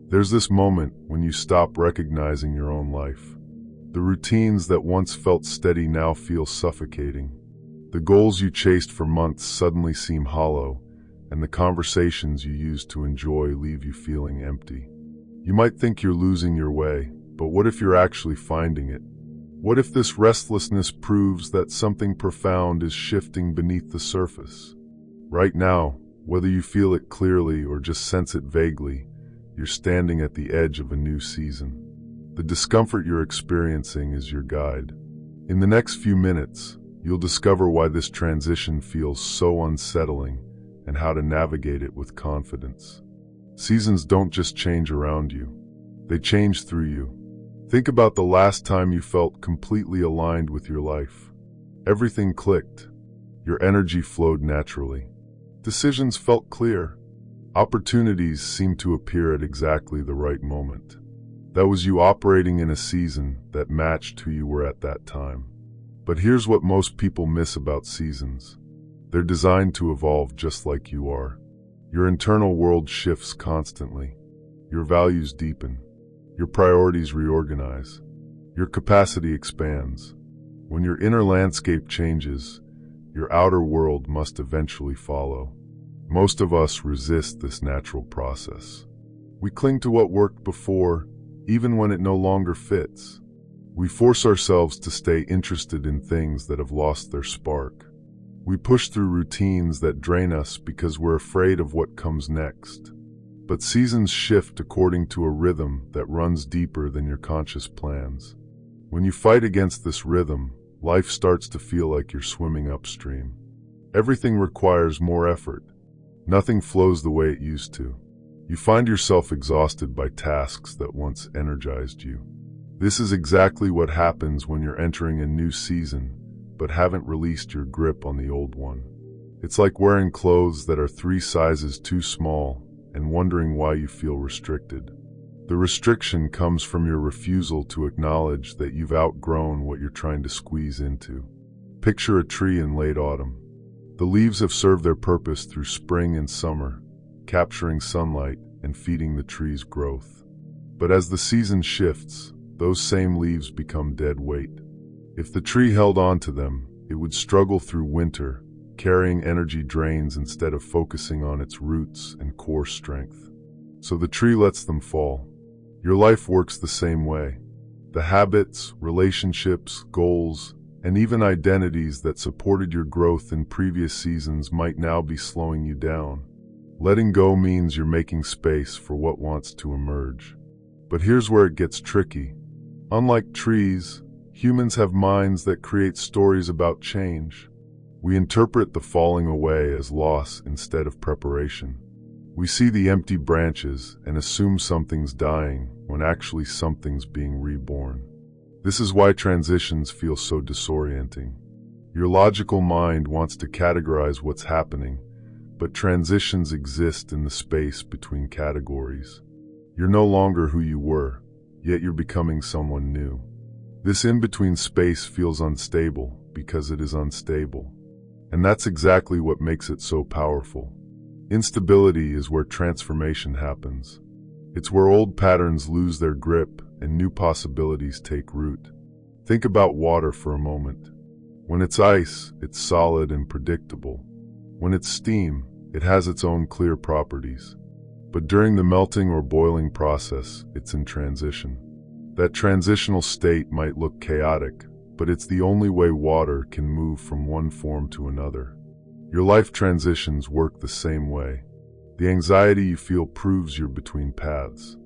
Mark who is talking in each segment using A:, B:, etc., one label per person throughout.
A: There's this moment when you stop recognizing your own life. The routines that once felt steady now feel suffocating. The goals you chased for months suddenly seem hollow, and the conversations you used to enjoy leave you feeling empty. You might think you're losing your way, but what if you're actually finding it? What if this restlessness proves that something profound is shifting beneath the surface? Right now, whether you feel it clearly or just sense it vaguely, you're standing at the edge of a new season. The discomfort you're experiencing is your guide. In the next few minutes, you'll discover why this transition feels so unsettling and how to navigate it with confidence. Seasons don't just change around you, they change through you. Think about the last time you felt completely aligned with your life. Everything clicked. Your energy flowed naturally. Decisions felt clear. Opportunities seemed to appear at exactly the right moment. That was you operating in a season that matched who you were at that time. But here's what most people miss about seasons. They're designed to evolve just like you are. Your internal world shifts constantly. Your values deepen. Your priorities reorganize. Your capacity expands. When your inner landscape changes, your outer world must eventually follow. Most of us resist this natural process. We cling to what worked before, even when it no longer fits. We force ourselves to stay interested in things that have lost their spark. We push through routines that drain us because we're afraid of what comes next. But seasons shift according to a rhythm that runs deeper than your conscious plans. When you fight against this rhythm, life starts to feel like you're swimming upstream. Everything requires more effort. Nothing flows the way it used to. You find yourself exhausted by tasks that once energized you. This is exactly what happens when you're entering a new season, but haven't released your grip on the old one. It's like wearing clothes that are 3 sizes too small and wondering why you feel restricted. The restriction comes from your refusal to acknowledge that you've outgrown what you're trying to squeeze into. Picture a tree in late autumn. The leaves have served their purpose through spring and summer, capturing sunlight and feeding the tree's growth. But as the season shifts, those same leaves become dead weight. If the tree held on to them, it would struggle through winter, carrying energy drains instead of focusing on its roots and core strength. So the tree lets them fall. Your life works the same way. The habits, relationships, goals, and even identities that supported your growth in previous seasons might now be slowing you down. Letting go means you're making space for what wants to emerge. But here's where it gets tricky. Unlike trees, humans have minds that create stories about change. We interpret the falling away as loss instead of preparation. We see the empty branches and assume something's dying when actually something's being reborn. This is why transitions feel so disorienting. Your logical mind wants to categorize what's happening, but transitions exist in the space between categories. You're no longer who you were, yet you're becoming someone new. This in-between space feels unstable because it is unstable. And that's exactly what makes it so powerful. Instability is where transformation happens. It's where old patterns lose their grip and new possibilities take root. Think about water for a moment. When it's ice, it's solid and predictable. When it's steam, it has its own clear properties. But during the melting or boiling process, it's in transition. That transitional state might look chaotic, but it's the only way water can move from one form to another. Your life transitions work the same way. The anxiety you feel proves you're between paths.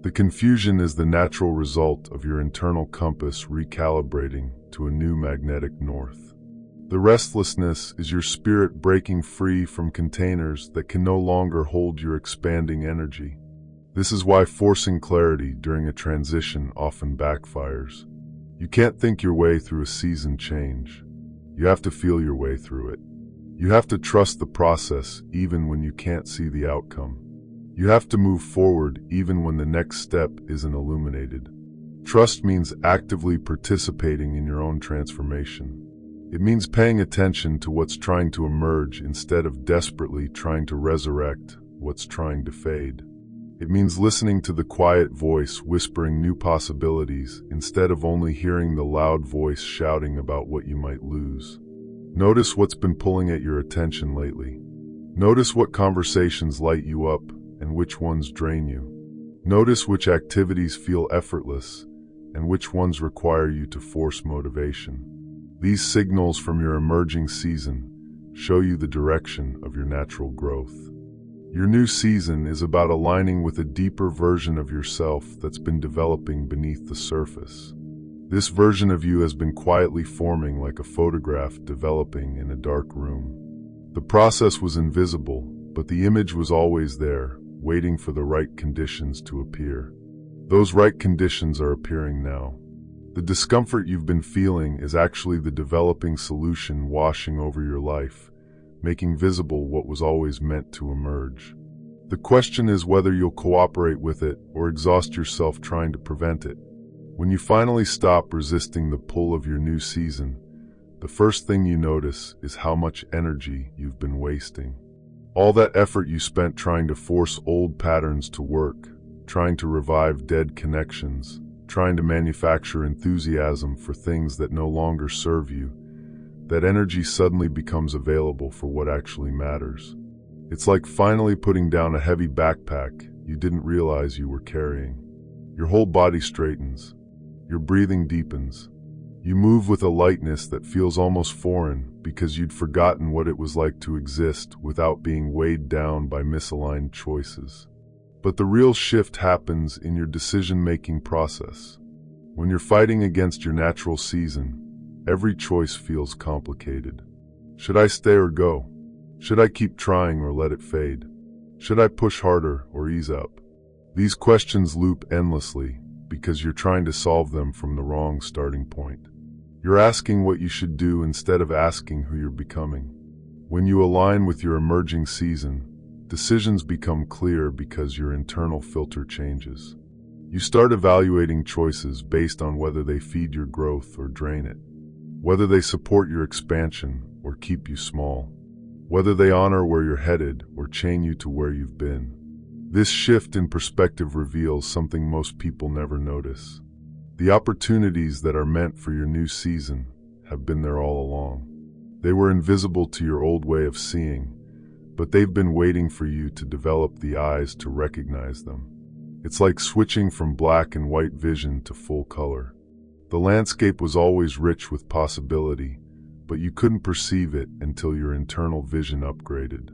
A: The confusion is the natural result of your internal compass recalibrating to a new magnetic north. The restlessness is your spirit breaking free from containers that can no longer hold your expanding energy. This is why forcing clarity during a transition often backfires. You can't think your way through a season change. You have to feel your way through it. You have to trust the process even when you can't see the outcome. You have to move forward even when the next step isn't illuminated. Trust means actively participating in your own transformation. It means paying attention to what's trying to emerge instead of desperately trying to resurrect what's trying to fade. It means listening to the quiet voice whispering new possibilities instead of only hearing the loud voice shouting about what you might lose. Notice what's been pulling at your attention lately. Notice what conversations light you up and which ones drain you. Notice which activities feel effortless and which ones require you to force motivation. These signals from your emerging season show you the direction of your natural growth. Your new season is about aligning with a deeper version of yourself that's been developing beneath the surface. This version of you has been quietly forming like a photograph developing in a dark room. The process was invisible, but the image was always there, waiting for the right conditions to appear. Those right conditions are appearing now. The discomfort you've been feeling is actually the developing solution washing over your life, making visible what was always meant to emerge. The question is whether you'll cooperate with it or exhaust yourself trying to prevent it. When you finally stop resisting the pull of your new season, the first thing you notice is how much energy you've been wasting. All that effort you spent trying to force old patterns to work, trying to revive dead connections, trying to manufacture enthusiasm for things that no longer serve you, that energy suddenly becomes available for what actually matters. It's like finally putting down a heavy backpack you didn't realize you were carrying. Your whole body straightens. Your breathing deepens. You move with a lightness that feels almost foreign because you'd forgotten what it was like to exist without being weighed down by misaligned choices. But the real shift happens in your decision-making process. When you're fighting against your natural season, every choice feels complicated. Should I stay or go? Should I keep trying or let it fade? Should I push harder or ease up? These questions loop endlessly because you're trying to solve them from the wrong starting point. You're asking what you should do instead of asking who you're becoming. When you align with your emerging season, decisions become clear because your internal filter changes. You start evaluating choices based on whether they feed your growth or drain it, whether they support your expansion or keep you small, whether they honor where you're headed or chain you to where you've been. This shift in perspective reveals something most people never notice. The opportunities that are meant for your new season have been there all along. They were invisible to your old way of seeing, but they've been waiting for you to develop the eyes to recognize them. It's like switching from black and white vision to full color. The landscape was always rich with possibility, but you couldn't perceive it until your internal vision upgraded.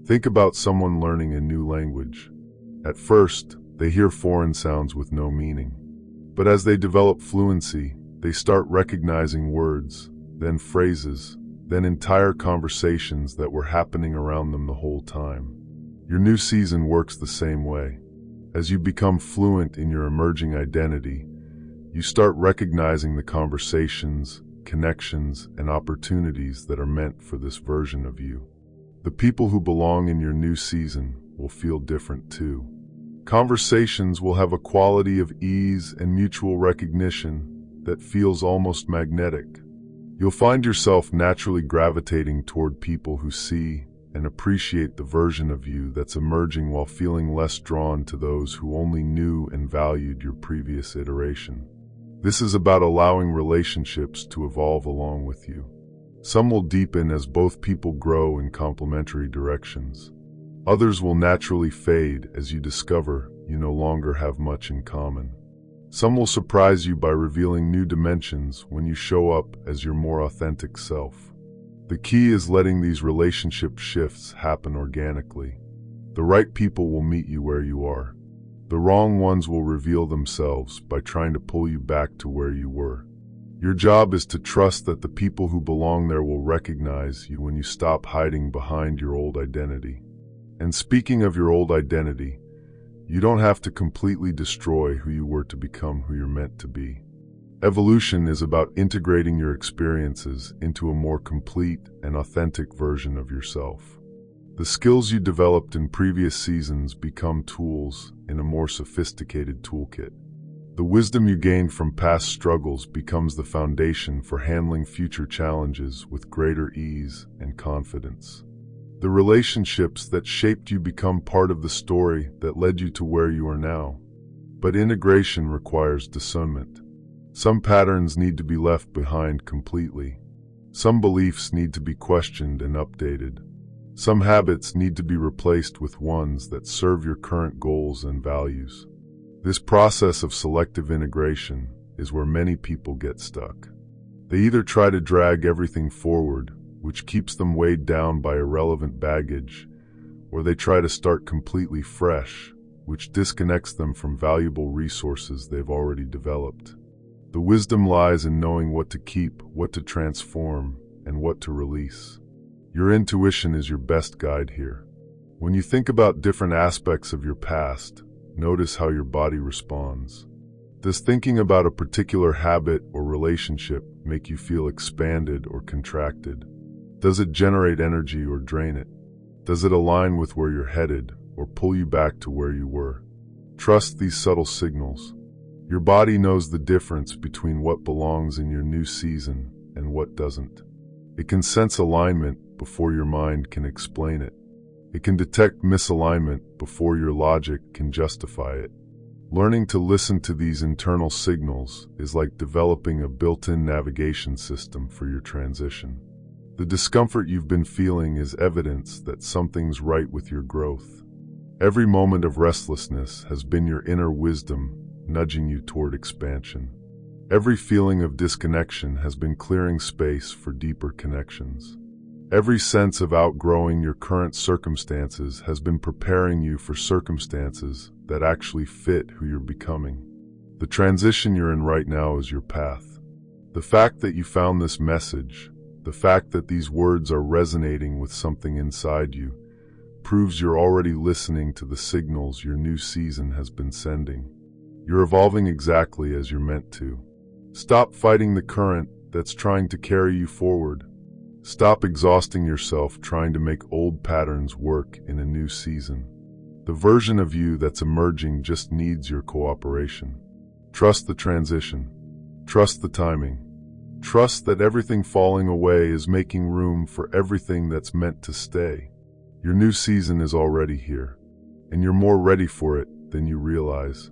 A: Think about someone learning a new language. At first, they hear foreign sounds with no meaning. But as they develop fluency, they start recognizing words, then phrases, then entire conversations that were happening around them the whole time. Your new season works the same way. As you become fluent in your emerging identity, you start recognizing the conversations, connections, and opportunities that are meant for this version of you. The people who belong in your new season will feel different too. Conversations will have a quality of ease and mutual recognition that feels almost magnetic. You'll find yourself naturally gravitating toward people who see and appreciate the version of you that's emerging while feeling less drawn to those who only knew and valued your previous iteration. This is about allowing relationships to evolve along with you. Some will deepen as both people grow in complementary directions. Others will naturally fade as you discover you no longer have much in common. Some will surprise you by revealing new dimensions when you show up as your more authentic self. The key is letting these relationship shifts happen organically. The right people will meet you where you are. The wrong ones will reveal themselves by trying to pull you back to where you were. Your job is to trust that the people who belong there will recognize you when you stop hiding behind your old identity. And speaking of your old identity, you don't have to completely destroy who you were to become who you're meant to be. Evolution is about integrating your experiences into a more complete and authentic version of yourself. The skills you developed in previous seasons become tools in a more sophisticated toolkit. The wisdom you gained from past struggles becomes the foundation for handling future challenges with greater ease and confidence. The relationships that shaped you become part of the story that led you to where you are now. But integration requires discernment. Some patterns need to be left behind completely. Some beliefs need to be questioned and updated. Some habits need to be replaced with ones that serve your current goals and values. This process of selective integration is where many people get stuck. They either try to drag everything forward, which keeps them weighed down by irrelevant baggage, or they try to start completely fresh, which disconnects them from valuable resources they've already developed. The wisdom lies in knowing what to keep, what to transform, and what to release. Your intuition is your best guide here. When you think about different aspects of your past, notice how your body responds. Does thinking about a particular habit or relationship make you feel expanded or contracted? Does it generate energy or drain it? Does it align with where you're headed or pull you back to where you were? Trust these subtle signals. Your body knows the difference between what belongs in your new season and what doesn't. It can sense alignment before your mind can explain it. It can detect misalignment before your logic can justify it. Learning to listen to these internal signals is like developing a built-in navigation system for your transition. The discomfort you've been feeling is evidence that something's right with your growth. Every moment of restlessness has been your inner wisdom nudging you toward expansion. Every feeling of disconnection has been clearing space for deeper connections. Every sense of outgrowing your current circumstances has been preparing you for circumstances that actually fit who you're becoming. The transition you're in right now is your path. The fact that you found this message, the fact that these words are resonating with something inside you, proves you're already listening to the signals your new season has been sending. You're evolving exactly as you're meant to. Stop fighting the current that's trying to carry you forward. Stop exhausting yourself trying to make old patterns work in a new season. The version of you that's emerging just needs your cooperation. Trust the transition. Trust the timing. Trust that everything falling away is making room for everything that's meant to stay. Your new season is already here, and you're more ready for it than you realize.